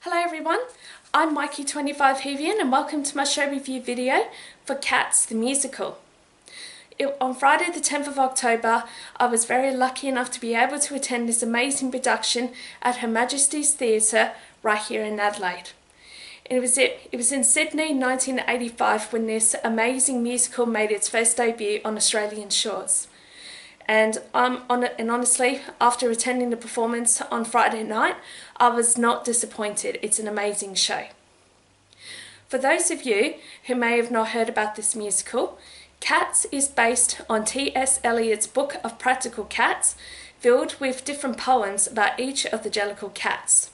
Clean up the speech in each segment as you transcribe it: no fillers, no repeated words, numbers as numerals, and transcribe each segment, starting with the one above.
Hello everyone, I'm Mikey25Hevian and welcome to my show review video for Cats the Musical. On Friday the 10th of October, I was very lucky enough to be able to attend this amazing production at Her Majesty's Theatre right here in Adelaide. It was in Sydney 1985 when this amazing musical made its first debut on Australian shores. And honestly, after attending the performance on Friday night, I was not disappointed. It's an amazing show. For those of you who may have not heard about this musical, Cats is based on T.S. Eliot's book of practical cats, filled with different poems about each of the Jellicle cats.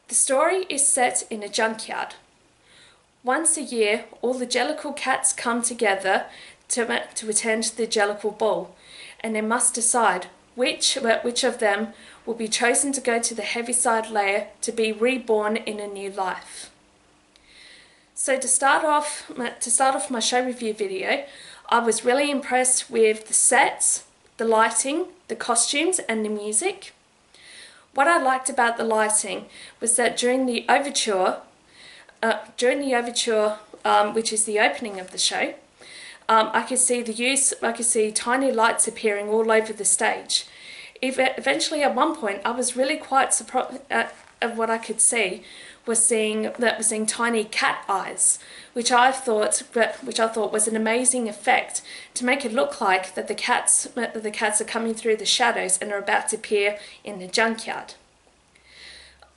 The story is set in a junkyard. Once a year, all the Jellicle cats come together to attend the Jellicle Ball, and they must decide which of them will be chosen to go to the Heaviside Lair to be reborn in a new life. So to start off my show review video, I was really impressed with the sets, the lighting, the costumes and the music. What I liked about the lighting was that during the overture, which is the opening of the show, I could see tiny lights appearing all over the stage. Eventually, at one point, I was really quite surprised at what I could see was seeing tiny cat eyes, which I thought was an amazing effect to make it look like that the cats are coming through the shadows and are about to appear in the junkyard.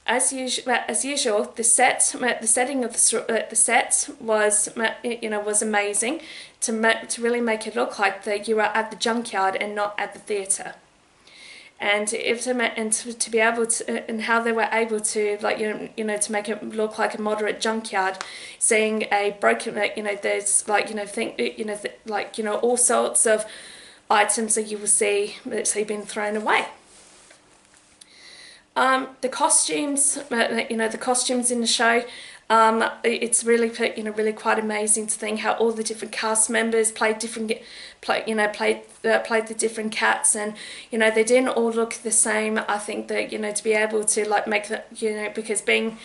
As usual, the setting of the set was amazing to really make it look like that you are at the junkyard and not at the theatre. And to be able to, and how they were able to, to make it look like a moderate junkyard, seeing a broken, there's all sorts of items that you will see being thrown away. The costumes, the costumes in the show, it's really, really quite amazing to think how all the different cast members played the different cats, and they didn't all look the same. I think that to be able to make the because being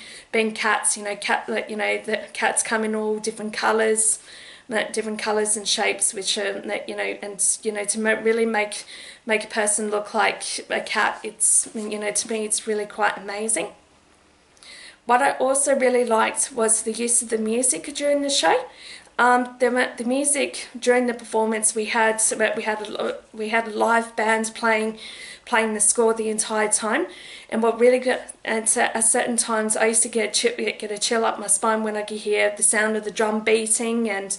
cats, the cats come in all different colours and shapes, which to really make a person look like a cat, it's to me it's really quite amazing. What I also really liked was the use of the music during the show. The music during the performance, we had a live band playing the score the entire time, and what really got, and at certain times I used to get a chill up my spine when I could hear the sound of the drum beating, and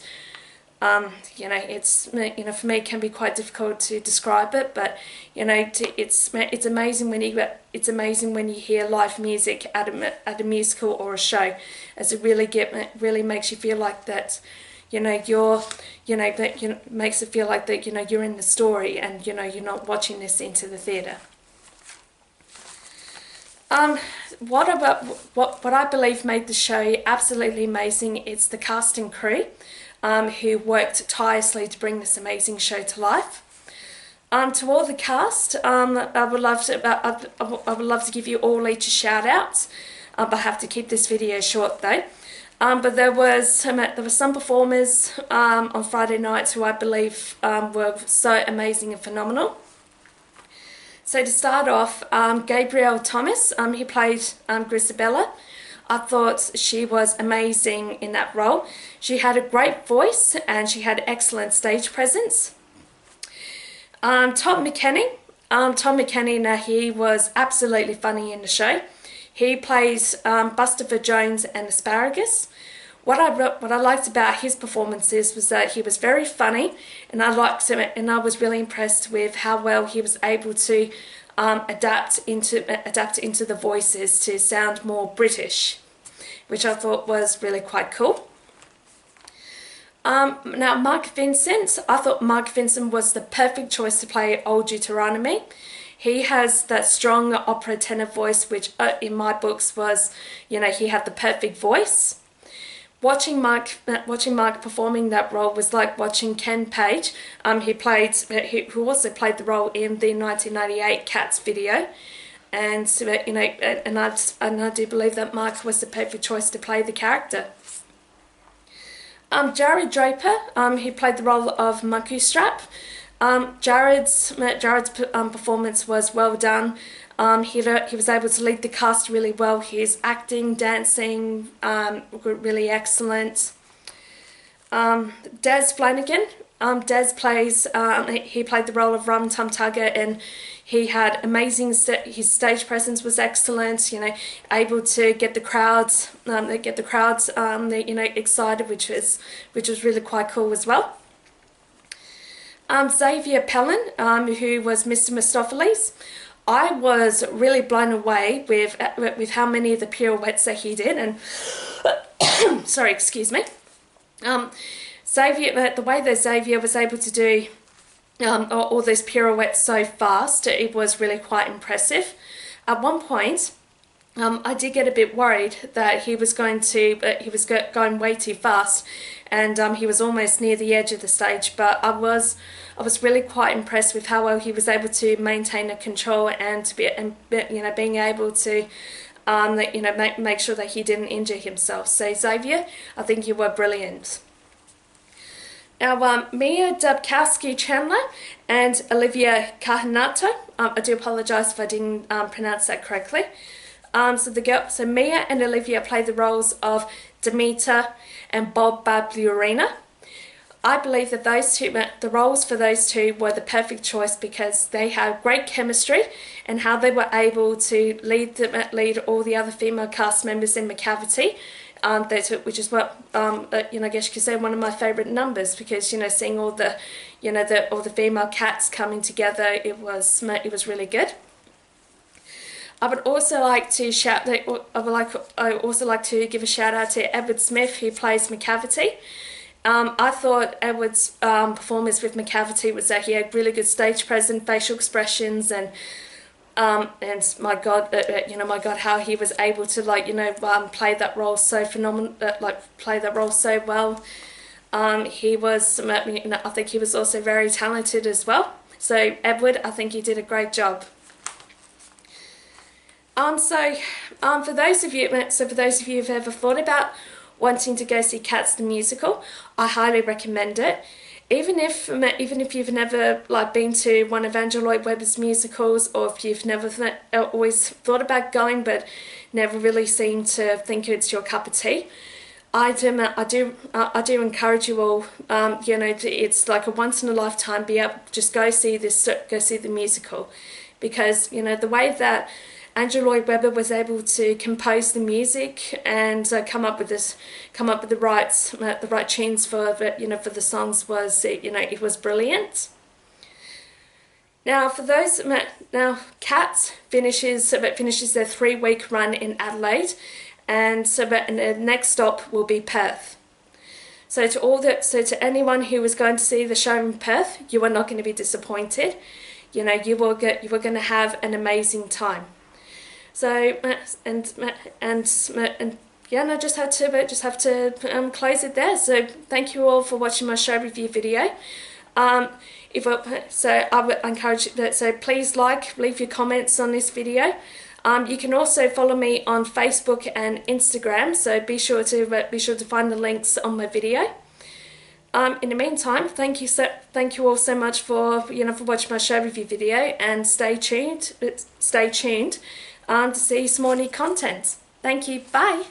it's for me it can be quite difficult to describe it, but it's amazing when you hear live music at a musical or a show, as it really makes you feel like that makes it feel like that you're in the story, and you're not watching this into the theatre. What I believe made the show absolutely amazing, it's the cast and crew who worked tirelessly to bring this amazing show to life. To all the cast, I would love to give you all each a shout out, but I have to keep this video short though. But there were some performers on Friday nights who I believe were so amazing and phenomenal. So to start off, Gabrielle Thomas, he played Grisabella. I thought she was amazing in that role. She had a great voice and she had excellent stage presence. Tom McKenny, now he was absolutely funny in the show. He plays Bustopher Jones and Asparagus. What I liked about his performances was that he was very funny, and I liked him, and I was really impressed with how well he was able to adapt into the voices to sound more British, which I thought was really quite cool. Now Mark Vincent, I thought Mark Vincent was the perfect choice to play Old Deuteronomy. He has that strong opera tenor voice, which in my books was, he had the perfect voice. Watching Mark performing that role was like watching Ken Page, who also played the role in the 1998 Cats video. and you know, and I do believe that Mike was the perfect choice to play the character. Jared Draper, he played the role of Maku Strap. Jared's performance was well done. He was able to lead the cast really well. His acting, dancing, really excellent. Des Flanagan. Des plays, he played the role of Rum Tum Tugger, and he had amazing, his stage presence was excellent, you know, able to get the crowds, you know, excited, which was really quite cool as well. Xavier Pellin, who was Mr. Mistopheles. I was really blown away with how many of the pirouettes that he did, and sorry, excuse me. Xavier, the way that Xavier was able to do all those pirouettes so fast, it was really quite impressive. At one point, I did get a bit worried that he was going way too fast, and he was almost near the edge of the stage. But I was really quite impressed with how well he was able to maintain the control and to being able to make sure that he didn't injure himself. So Xavier, I think you were brilliant. Now, Mia Dubkowski Chandler and Olivia Kahanato. I do apologise if I didn't pronounce that correctly. So Mia and Olivia play the roles of Demeter and Bob Balburiena. I believe that the roles for those two were the perfect choice because they had great chemistry, and how they were able to lead all the other female cast members in Macavity. Which is what I guess you could say one of my favourite numbers, because, you know, seeing all the female cats coming together, it was really good. I would also like to give a shout out to Edward Smith, who plays Macavity. I thought Edward's performance with Macavity was that he had really good stage presence, facial expressions, and my God, how he was able to play that role so phenomenal, play that role so well. I think he was also very talented as well. So Edward, I think he did a great job. For those of you who've ever thought about wanting to go see Cats the musical, I highly recommend it. Even if you've never been to one of Andrew Lloyd Webber's musicals, or if you've never always thought about going but never really seemed to think it's your cup of tea, I do encourage you all. It's like a once in a lifetime. Just go see the musical, because the way that Andrew Lloyd Webber was able to compose the music and come up with the right tunes for the songs was it was brilliant. Now Cats finishes their 3-week run in Adelaide, and the next stop will be Perth. So to anyone who was going to see the show in Perth, you are not going to be disappointed. You were going to have an amazing time. So just have to close it there. So thank you all for watching my show review video. I would encourage that. So please leave your comments on this video. You can also follow me on Facebook and Instagram. So be sure to find the links on my video. In the meantime, thank you all so much for watching my show review video, and stay tuned to see some more new content. Thank you. Bye.